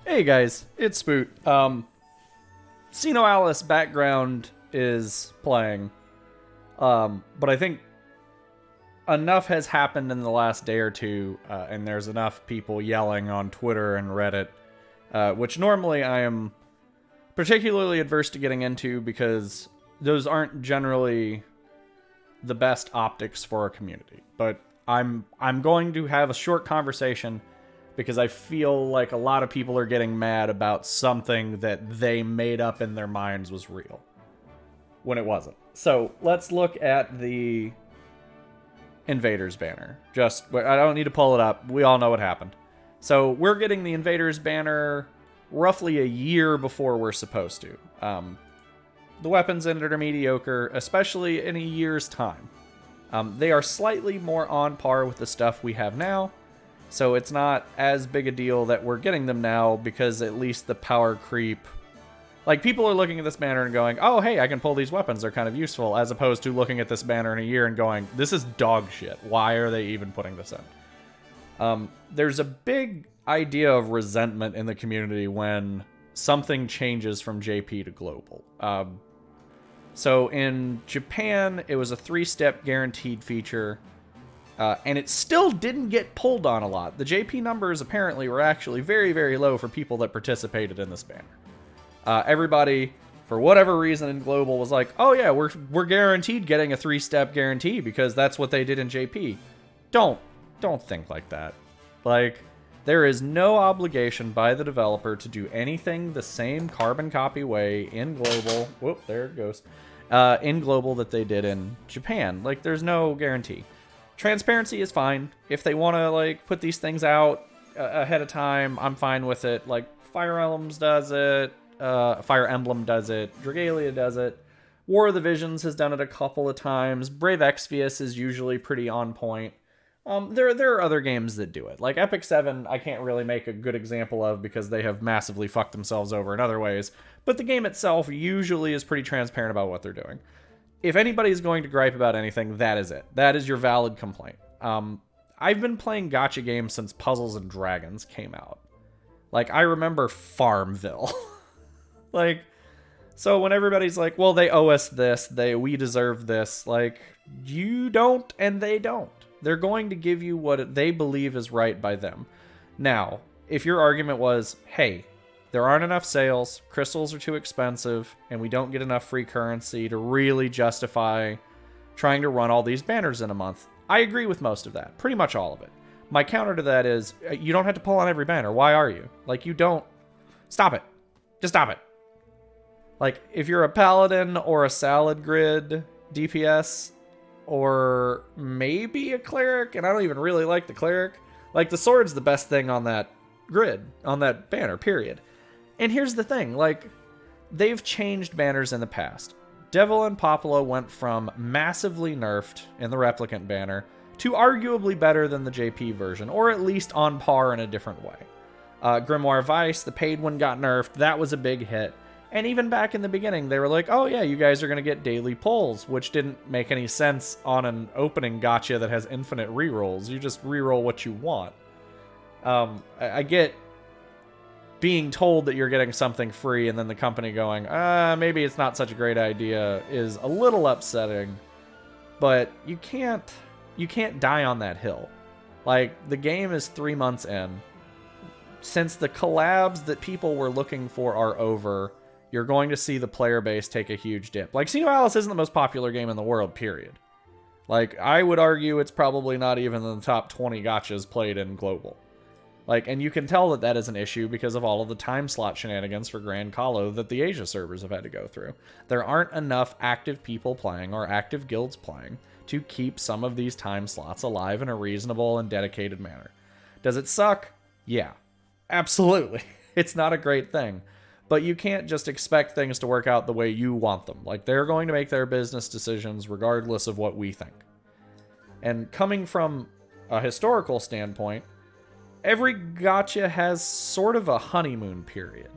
Hey guys, it's Spoot. Sinoalice background is playing, but I think enough has happened in the last day or two, and there's enough people yelling on Twitter and Reddit, which normally I am particularly adverse to getting into because those aren't generally the best optics for a community. But I'm going to have a short conversation because I feel like a lot of people are getting mad about something that they made up in their minds was real when it wasn't. So let's look at the Invaders banner. I don't need to pull it up. We all know what happened. So we're getting the Invaders banner roughly a year before we're supposed to. The weapons in it are mediocre, especially in a year's time. They are slightly more on par with the stuff we have now, so it's not as big a deal that we're getting them now because at least the power creep... Like, people are looking at this banner and going, oh, hey, I can pull these weapons, they're kind of useful, as opposed to looking at this banner in a year and going, this is dog shit. Why are they even putting this in? There's a big idea of resentment in the community when something changes from JP to global. So in Japan, it was a 3-step guaranteed feature, and it still didn't get pulled on a lot. The JP numbers apparently were actually very, very low for people that participated in this banner. Everybody, for whatever reason in global, was like, oh yeah, we're guaranteed getting a 3-step guarantee because that's what they did in JP. Don't think like that. Like, there is no obligation by the developer to do anything the same carbon copy way in global. Whoop, there it goes. In global that they did in Japan. Like, there's no guarantee. Transparency is fine. If they want to, like, put these things out ahead of time, I'm fine with it. Like, Fire Emblems does it. Fire Emblem does it. Dragalia does it. War of the Visions has done it a couple of times. Brave Exvius is usually pretty on point. There are other games that do it. Like Epic 7, I can't really make a good example of because they have massively fucked themselves over in other ways. But the game itself usually is pretty transparent about what they're doing. If anybody's going to gripe about anything, that is it. That is your valid complaint. I've been playing gacha games since Puzzles and Dragons came out. Like, I remember Farmville. Like, so when everybody's like, well, they owe us this, we deserve this, like, you don't and they don't. They're going to give you what they believe is right by them. Now, if your argument was, hey, there aren't enough sales, crystals are too expensive, and we don't get enough free currency to really justify trying to run all these banners in a month, I agree with most of that. Pretty much all of it. My counter to that is, you don't have to pull on every banner. Why are you? Like, you don't... Stop it. Just stop it. Like, if you're a paladin or a salad grid DPS... or maybe a cleric, and I don't even really like the cleric. Like, the sword's the best thing on that grid, on that banner, period. And here's the thing, like, they've changed banners in the past. Devil and Popolo went from massively nerfed in the Replicant banner to arguably better than the JP version, or at least on par in a different way. Grimoire Vice, the paid one, got nerfed. That was a big hit. And even back in the beginning, they were like, oh yeah, you guys are going to get daily pulls, which didn't make any sense on an opening gacha that has infinite rerolls. You just reroll what you want. I get being told that you're getting something free and then the company going, maybe it's not such a great idea is a little upsetting. But you can't die on that hill. Like, the game is 3 months in. Since the collabs that people were looking for are over, you're going to see the player base take a huge dip. Like, Sinoalice isn't the most popular game in the world, period. Like, I would argue it's probably not even in the top 20 gachas played in global. Like, and you can tell that that is an issue because of all of the time slot shenanigans for Grand Colo that the Asia servers have had to go through. There aren't enough active people playing or active guilds playing to keep some of these time slots alive in a reasonable and dedicated manner. Does it suck? Yeah, absolutely. It's not a great thing. But you can't just expect things to work out the way you want them. Like, they're going to make their business decisions regardless of what we think. And coming from a historical standpoint, every gacha has sort of a honeymoon period.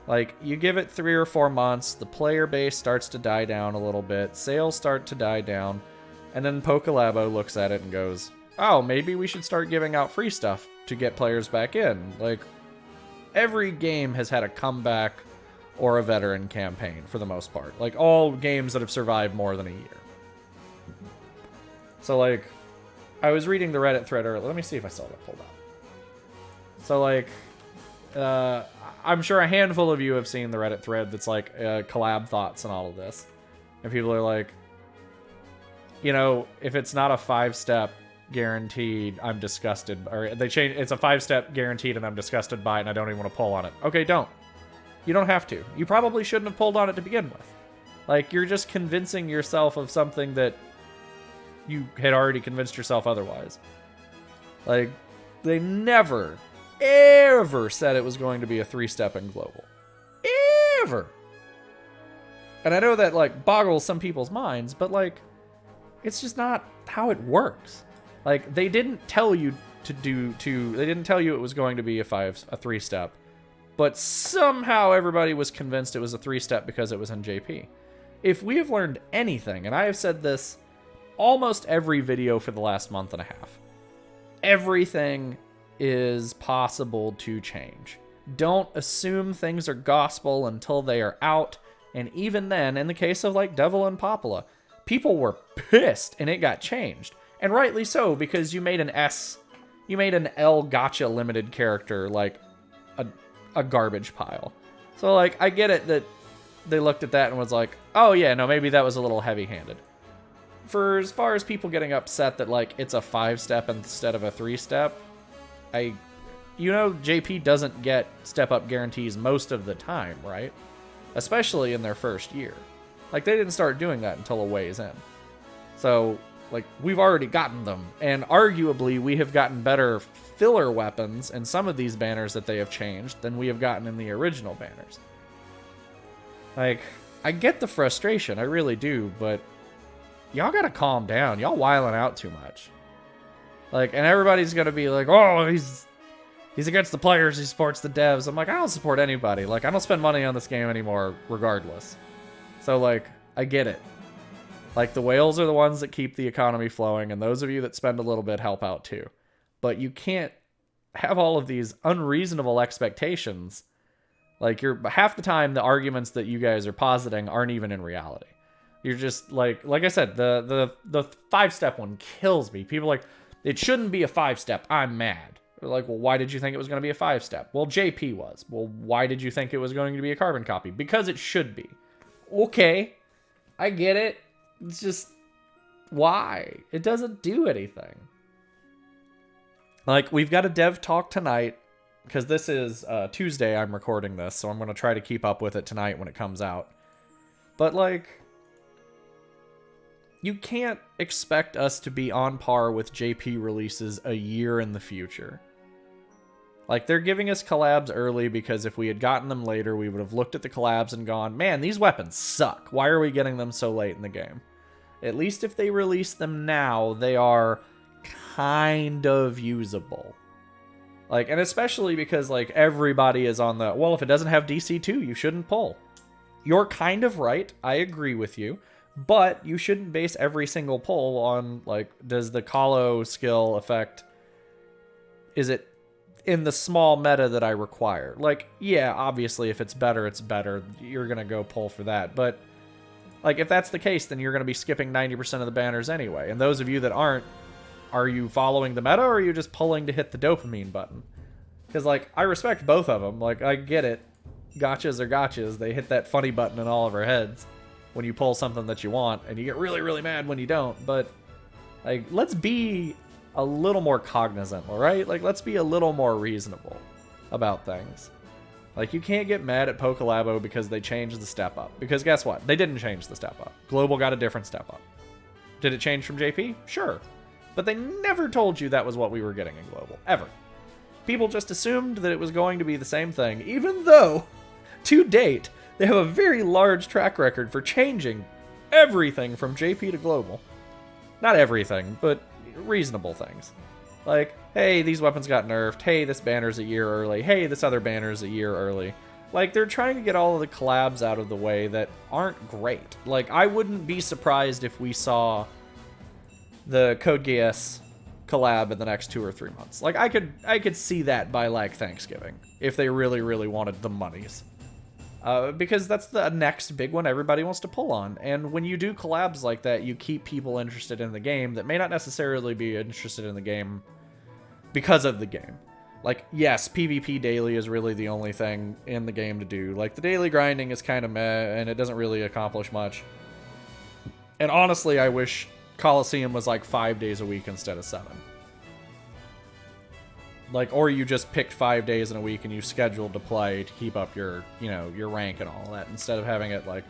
Like, you give it 3 or 4 months, the player base starts to die down a little bit, sales start to die down, and then Pokelabo looks at it and goes, oh, maybe we should start giving out free stuff to get players back in. Like, every game has had a comeback or a veteran campaign for the most part. Like, all games that have survived more than a year. So, like, I was reading the Reddit thread earlier. Let me see if I saw that pulled up. So, like, I'm sure a handful of you have seen the Reddit thread that's, like, collab thoughts and all of this. And people are like, you know, if it's not a 5-step guaranteed, I'm disgusted. Or they change, it's a 5-step guaranteed and I'm disgusted by it and I don't even want to pull on it. Okay, don't. You don't have to. You probably shouldn't have pulled on it to begin with. Like, you're just convincing yourself of something that you had already convinced yourself otherwise. Like, they never, ever said it was going to be a 3-step in global. Ever. And I know that, like, boggles some people's minds, but, like, it's just not how it works. Like, they didn't tell you they didn't tell you it was going to be a 3-step, but somehow everybody was convinced it was a 3-step because it was in JP. If we have learned anything, and I have said this almost every video for the last month and a half, everything is possible to change. Don't assume things are gospel until they are out, and even then, in the case of, like, Devil and Popula, people were pissed and it got changed. And rightly so, because you made an L Gacha limited character like a garbage pile. So, like, I get it that they looked at that and was like, oh yeah, no, maybe that was a little heavy-handed. For as far as people getting upset that, like, it's a 5-step instead of a 3-step, you know, JP doesn't get step-up guarantees most of the time, right? Especially in their first year. Like, they didn't start doing that until a ways in. So, like, we've already gotten them. And arguably, we have gotten better filler weapons in some of these banners that they have changed than we have gotten in the original banners. Like, I get the frustration, I really do, but y'all gotta calm down. Y'all wilding out too much. Like, and everybody's gonna be like, oh, he's against the players, he supports the devs. I'm like, I don't support anybody. Like, I don't spend money on this game anymore, regardless. So, like, I get it. Like, the whales are the ones that keep the economy flowing, and those of you that spend a little bit help out too. But you can't have all of these unreasonable expectations. Like, half the time, the arguments that you guys are positing aren't even in reality. You're just, like I said, the 5-step one kills me. People are like, it shouldn't be a 5-step, I'm mad. They're like, well, why did you think it was going to be a 5-step? Well, JP was. Well, why did you think it was going to be a carbon copy? Because it should be. Okay, I get it. It's just, why? It doesn't do anything. Like, we've got a dev talk tonight, because this is Tuesday I'm recording this, so I'm going to try to keep up with it tonight when it comes out. But, like, you can't expect us to be on par with JP releases a year in the future. Like, they're giving us collabs early because if we had gotten them later, we would have looked at the collabs and gone, man, these weapons suck. Why are we getting them so late in the game? At least if they release them now, they are kind of usable. Like, and especially because, like, everybody is on the, well, if it doesn't have DC2, you shouldn't pull. You're kind of right. I agree with you. But you shouldn't base every single pull on, like, does the colo skill affect, is it in the small meta that I require? Like, yeah, obviously, if it's better, it's better. You're going to go pull for that. But, like, if that's the case, then you're going to be skipping 90% of the banners anyway. And those of you that aren't, are you following the meta, or are you just pulling to hit the dopamine button? Because, like, I respect both of them. Like, I get it. Gotchas are gotchas. They hit that funny button in all of our heads when you pull something that you want, and you get really, really mad when you don't. But, like, let's be a little more cognizant, all right? Like, let's be a little more reasonable about things. Like, you can't get mad at Pokelabo because they changed the step up. Because guess what? They didn't change the step up. Global got a different step up. Did it change from JP? Sure. But they never told you that was what we were getting in Global. Ever. People just assumed that it was going to be the same thing, even though, to date, they have a very large track record for changing everything from JP to Global. Not everything, but reasonable things. Like, hey, these weapons got nerfed. Hey, this banner's a year early. Hey, this other banner's a year early. Like, they're trying to get all of the collabs out of the way that aren't great. Like, I wouldn't be surprised if we saw the Code Geass collab in the next 2 or 3 months. Like, I could see that by, like, Thanksgiving, if they really, really wanted the monies. Because that's the next big one everybody wants to pull on. And when you do collabs like that, you keep people interested in the game that may not necessarily be interested in the game because of the game. Like, yes, PvP daily is really the only thing in the game to do. Like, the daily grinding is kind of meh, and it doesn't really accomplish much. And honestly, I wish Colosseum was like 5 days a week instead of 7. Like, or you just picked 5 days in a week and you scheduled to play to keep up your, you know, your rank and all that, instead of having it like,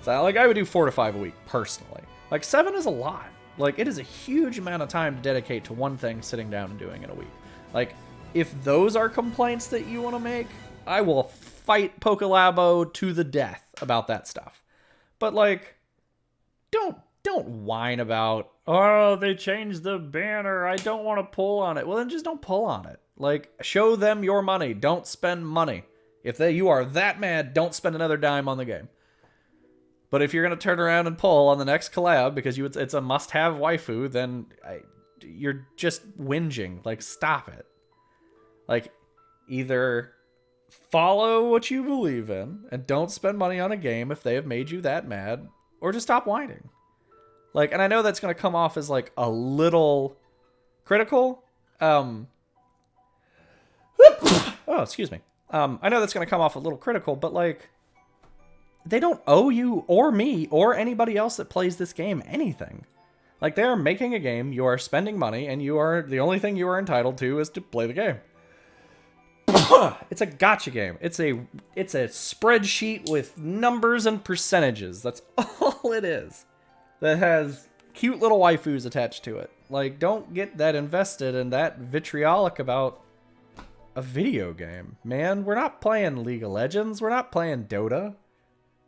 so, like, I would do 4 to 5 a week personally. Like, 7 is a lot. Like, it is a huge amount of time to dedicate to one thing, sitting down and doing in a week. Like, if those are complaints that you want to make, I will fight Pokelabo to the death about that stuff. But, like, don't whine about, oh, they changed the banner, I don't want to pull on it. Well, then just don't pull on it. Like, show them your money. Don't spend money. If you are that mad, don't spend another dime on the game. But if you're going to turn around and pull on the next collab because it's a must-have waifu, then you're just whinging. Like, stop it. Like, either follow what you believe in and don't spend money on a game if they have made you that mad, or just stop whining. Like, and I know that's going to come off as, like, a little critical. Oh, excuse me. I know that's going to come off a little critical, but, like, they don't owe you or me or anybody else that plays this game anything. Like, they are making a game, you are spending money, and the only thing you are entitled to is to play the game. It's a gacha game. It's a spreadsheet with numbers and percentages. That's all it is. That has cute little waifus attached to it. Like, don't get that invested and that vitriolic about a video game. Man, we're not playing League of Legends. We're not playing Dota.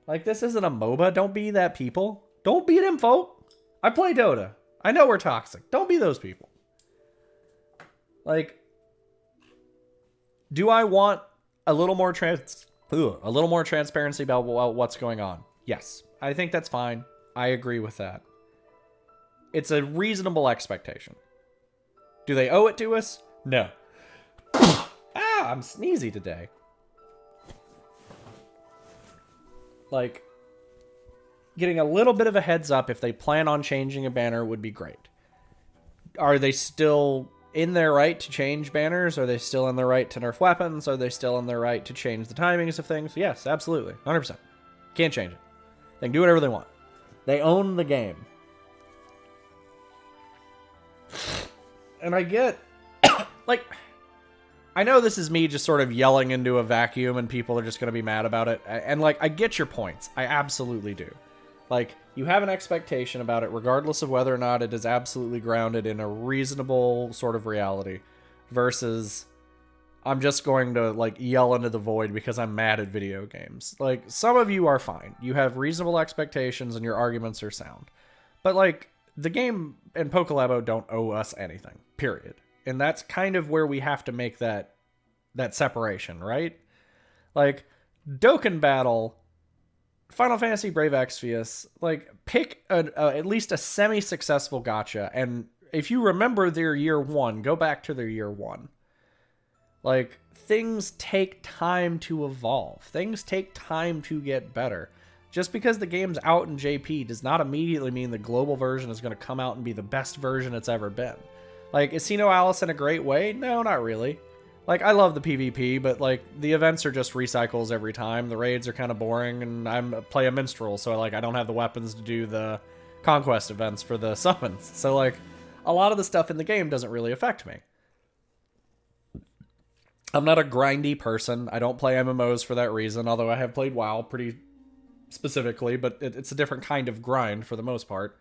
Like, this isn't a MOBA. Don't be that people. Don't be them folk. I play Dota. I know we're toxic. Don't be those people. Like, do I want a little more transparency about what's going on? Yes. I think that's fine. I agree with that. It's a reasonable expectation. Do they owe it to us? No. I'm sneezy today. Like, getting a little bit of a heads up if they plan on changing a banner would be great. Are they still in their right to change banners? Are they still in their right to nerf weapons? Are they still in their right to change the timings of things? Yes, absolutely. 100%. Can't change it. They can do whatever they want. They own the game. And I get, like, I know this is me just sort of yelling into a vacuum and people are just going to be mad about it. And, like, I get your points. I absolutely do. Like, you have an expectation about it, regardless of whether or not it is absolutely grounded in a reasonable sort of reality, versus I'm just going to, like, yell into the void because I'm mad at video games. Like, some of you are fine. You have reasonable expectations and your arguments are sound. But, like, the game and Pokelabo don't owe us anything, period. And that's kind of where we have to make that separation, right? Like, Dokkan Battle, Final Fantasy Brave Exvius, like, pick at least a semi-successful gacha, and if you remember their year one, go back to their year one. Like, things take time to evolve. Things take time to get better. Just because the game's out in JP does not immediately mean the global version is going to come out and be the best version it's ever been. Like, is Sinoalice in a great way? No, not really. Like, I love the PvP, but, like, the events are just recycles every time. The raids are kind of boring, and I play a minstrel, so, like, I don't have the weapons to do the conquest events for the summons. So, like, a lot of the stuff in the game doesn't really affect me. I'm not a grindy person. I don't play MMOs for that reason, although I have played WoW pretty specifically, but it's a different kind of grind for the most part.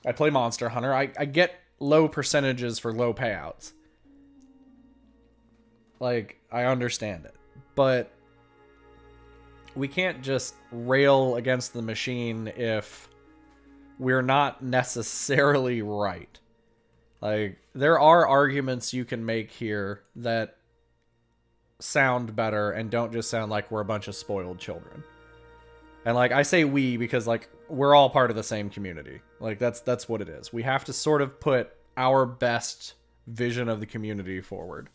I play Monster Hunter. I get low percentages for low payouts. Like, I understand it. But we can't just rail against the machine if we're not necessarily right. Like, there are arguments you can make here that sound better and don't just sound like we're a bunch of spoiled children. And, like, I say we because, like, we're all part of the same community. Like, that's what it is. We have to sort of put our best vision of the community forward.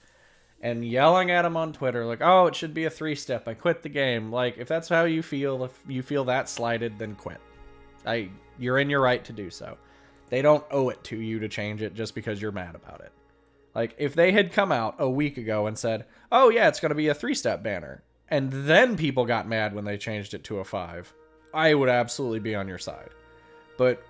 And yelling at them on Twitter, like, oh, it should be a 3-step. I quit the game. Like, if that's how you feel, if you feel that slighted, then quit. You're in your right to do so. They don't owe it to you to change it just because you're mad about it. Like, if they had come out a week ago and said, oh, yeah, it's going to be a 3-step banner, and then people got mad when they changed it to a 5, I would absolutely be on your side. But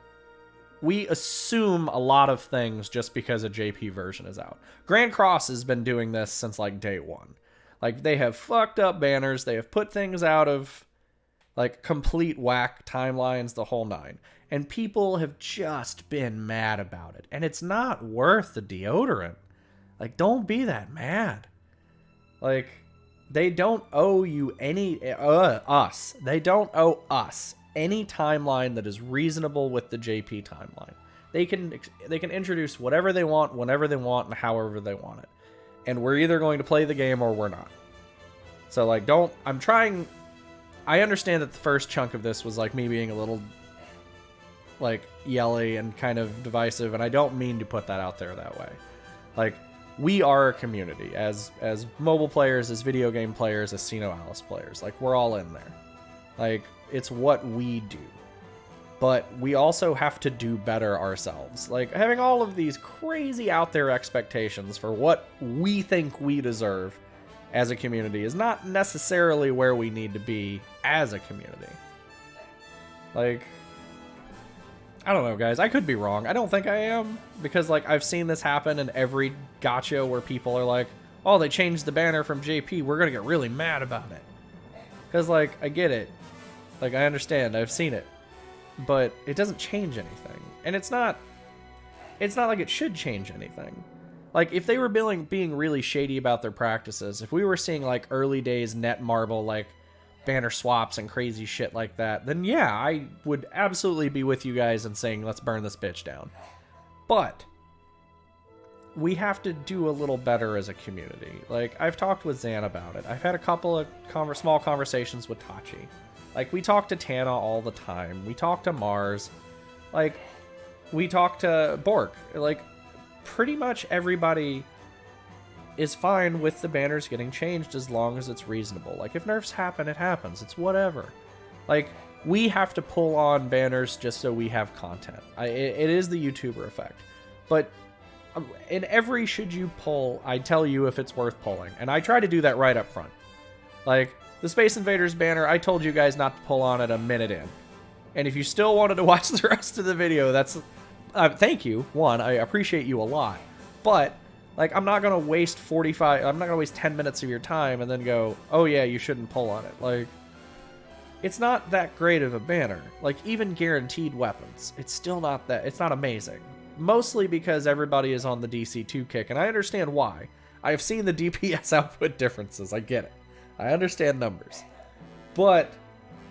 we assume a lot of things just because a JP version is out. Grand Cross has been doing this since, like, day one. Like, they have fucked up banners. They have put things out of, like, complete whack timelines, the whole 9. And people have just been mad about it. And it's not worth the deodorant. Like, don't be that mad. Like, they don't owe you any... us. They don't owe us any timeline that is reasonable with the JP timeline. They can introduce whatever they want, whenever they want, and however they want it. And we're either going to play the game or we're not. So, like, I understand that the first chunk of this was, like, me being a little, like, yelly and kind of divisive, and I don't mean to put that out there that way. Like, we are a community as mobile players, as video game players, as Sinoalice players. Like, we're all in there. Like, it's what we do. But we also have to do better ourselves. Like, having all of these crazy out there expectations for what we think we deserve as a community is not necessarily where we need to be as a community. Like, I don't know, guys. I could be wrong. I don't think I am. Because, like, I've seen this happen in every gacha where people are like, oh, they changed the banner from JP. We're going to get really mad about it. Because, like, I get it. Like, I understand. I've seen it. But it doesn't change anything. And it's not like it should change anything. Like, if they were being really shady about their practices, if we were seeing, like, early days Netmarble, like, banner swaps and crazy shit like that, then yeah, I would absolutely be with you guys and saying, let's burn this bitch down. But we have to do a little better as a community. Like, I've talked with Zan about it. I've had a couple of small conversations with Tachi. Like, we talk to Tana all the time. We talk to Mars. Like, we talk to Bork. Like, pretty much everybody is fine with the banners getting changed as long as it's reasonable. Like, if nerfs happen, it happens. It's whatever. Like, we have to pull on banners just so we have content. It is the YouTuber effect. But in every should you pull, I tell you if it's worth pulling. And I try to do that right up front. Like, the Space Invaders banner, I told you guys not to pull on it a minute in. And if you still wanted to watch the rest of the video, that's... thank you. One, I appreciate you a lot. But... like, I'm not going to waste 10 minutes of your time and then go, oh yeah, you shouldn't pull on it. Like, it's not that great of a banner. Like, even guaranteed weapons, it's still not that, it's not amazing. Mostly because everybody is on the DC2 kick, and I understand why. I have seen the DPS output differences, I get it. I understand numbers. But,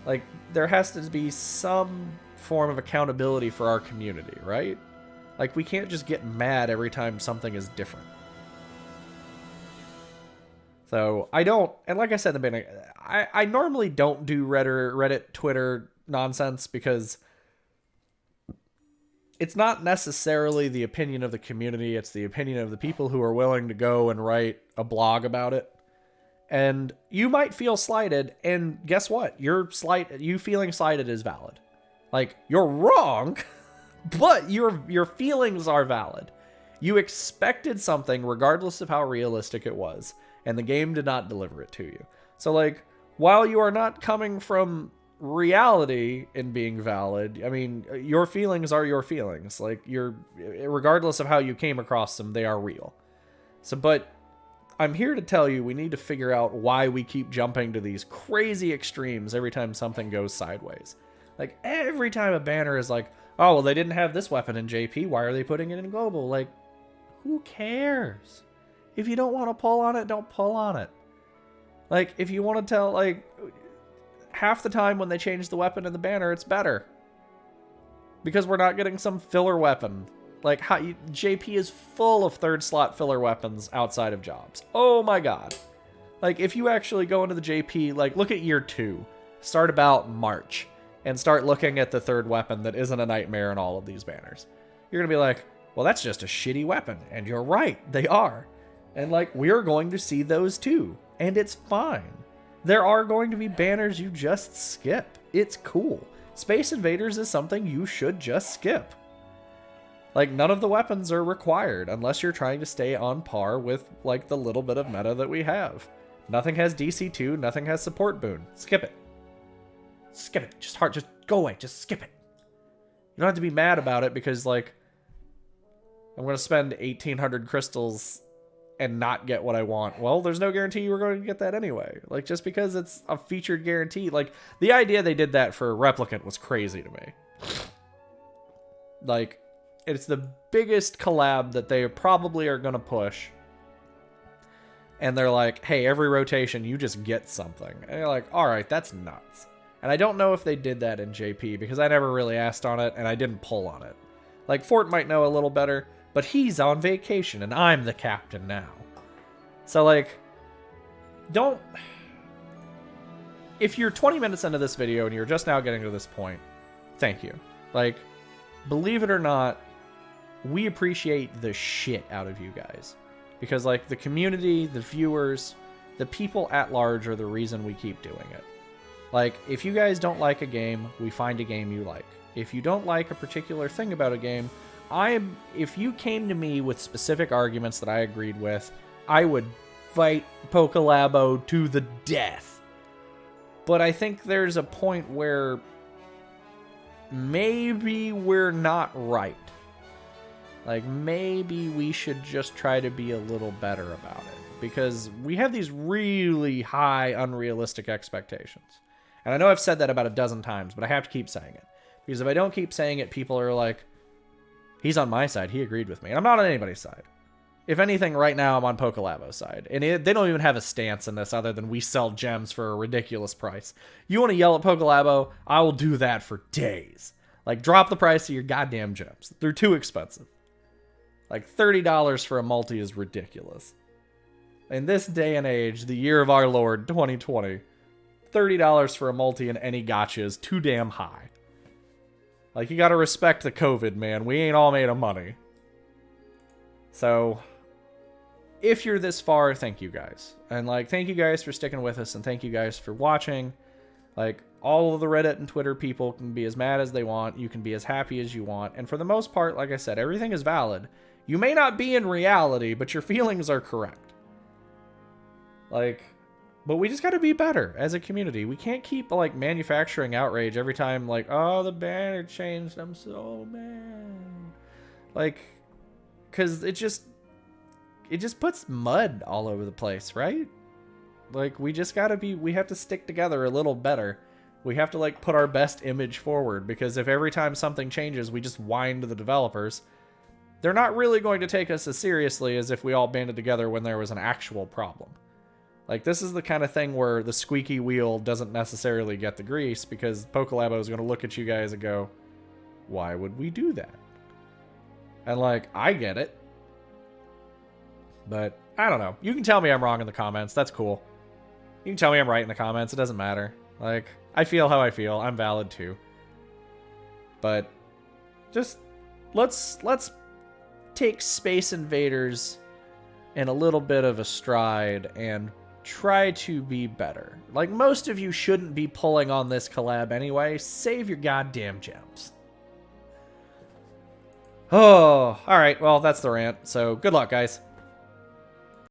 like, there has to be some form of accountability for our community, right? Like, we can't just get mad every time something is different. So, I don't... and like I said in the beginning, I normally don't do Reddit, Twitter nonsense because it's not necessarily the opinion of the community. It's the opinion of the people who are willing to go and write a blog about it. And you might feel slighted, and guess what? You feeling slighted is valid. Like, you're wrong... but your feelings are valid. You expected something regardless of how realistic it was, and the game did not deliver it to you. So, like, while you are not coming from reality in being valid, I mean, your feelings are your feelings. Like, regardless of how you came across them, they are real. So, but I'm here to tell you we need to figure out why we keep jumping to these crazy extremes every time something goes sideways. Like, every time a banner is like, oh, well, they didn't have this weapon in JP. Why are they putting it in global? Like, who cares? If you don't want to pull on it, don't pull on it. Like, if you want to tell, like, half the time when they change the weapon in the banner, it's better. Because we're not getting some filler weapon. Like, JP is full of third slot filler weapons outside of jobs. Oh my god. Like, if you actually go into the JP, like, look at year 2. Start about March. And start looking at the third weapon that isn't a nightmare in all of these banners. You're going to be like, Well, that's just a shitty weapon. And you're right, they are. And like, we're going to see those too. And it's fine. There are going to be banners you just skip. It's cool. Space Invaders is something you should just skip. Like, none of the weapons are required unless you're trying to stay on par with, like, the little bit of meta that we have. Nothing has DC2, nothing has support boon. Skip it. Skip it. Just go away. Just skip it. You don't have to be mad about it because, like, I'm going to spend 1,800 crystals and not get what I want. Well, there's no guarantee you were going to get that anyway. Like, just because it's a featured guarantee. Like, the idea they did that for Replicant was crazy to me. Like, it's the biggest collab that they probably are going to push. And they're like, hey, every rotation, you just get something. And you're like, all right, that's nuts. And I don't know if they did that in JP because I never really asked on it and I didn't pull on it. Like, Fort might know a little better, but he's on vacation and I'm the captain now. So, like, don't... If you're 20 minutes into this video and you're just now getting to this point, thank you. Like, believe it or not, we appreciate the shit out of you guys. Because, like, the community, the viewers, the people at large are the reason we keep doing it. Like, if you guys don't like a game, we find a game you like. If you don't like a particular thing about a game, if you came to me with specific arguments that I agreed with, I would fight Pokelabo to the death. But I think there's a point where maybe we're not right. Like, maybe we should just try to be a little better about it. Because we have these really high, unrealistic expectations. And I know I've said that about a dozen times, but I have to keep saying it. Because if I don't keep saying it, people are like, he's on my side, he agreed with me. And I'm not on anybody's side. If anything, right now I'm on Pokelabo's side. And they don't even have a stance in this other than we sell gems for a ridiculous price. You want to yell at Pokelabo? I will do that for days. Like, drop the price of your goddamn gems. They're too expensive. Like, $30 for a multi is ridiculous. In this day and age, the year of our Lord, 2020, $30 for a multi in any gacha is too damn high. Like, you gotta respect the COVID, man. We ain't all made of money. So, if you're this far, thank you guys. And, like, thank you guys for sticking with us, and thank you guys for watching. Like, all of the Reddit and Twitter people can be as mad as they want. You can be as happy as you want. And for the most part, like I said, everything is valid. You may not be in reality, but your feelings are correct. Like, but we just got to be better as a community. We can't keep, like, manufacturing outrage every time, like, oh, the banner changed. I'm so mad. Like, because it just puts mud all over the place, right? Like, we just got to we have to stick together a little better. We have to, like, put our best image forward, because if every time something changes, we just whine to the developers, they're not really going to take us as seriously as if we all banded together when there was an actual problem. Like, this is the kind of thing where the squeaky wheel doesn't necessarily get the grease, because Pokelabo is going to look at you guys and go, why would we do that? And, like, I get it. But, I don't know. You can tell me I'm wrong in the comments. That's cool. You can tell me I'm right in the comments. It doesn't matter. Like, I feel how I feel. I'm valid too. But, just, let's take Space Invaders in a little bit of a stride and try to be better. Like, most of you shouldn't be pulling on this collab anyway. Save your goddamn gems. Oh, alright, well, that's the rant. So, good luck, guys.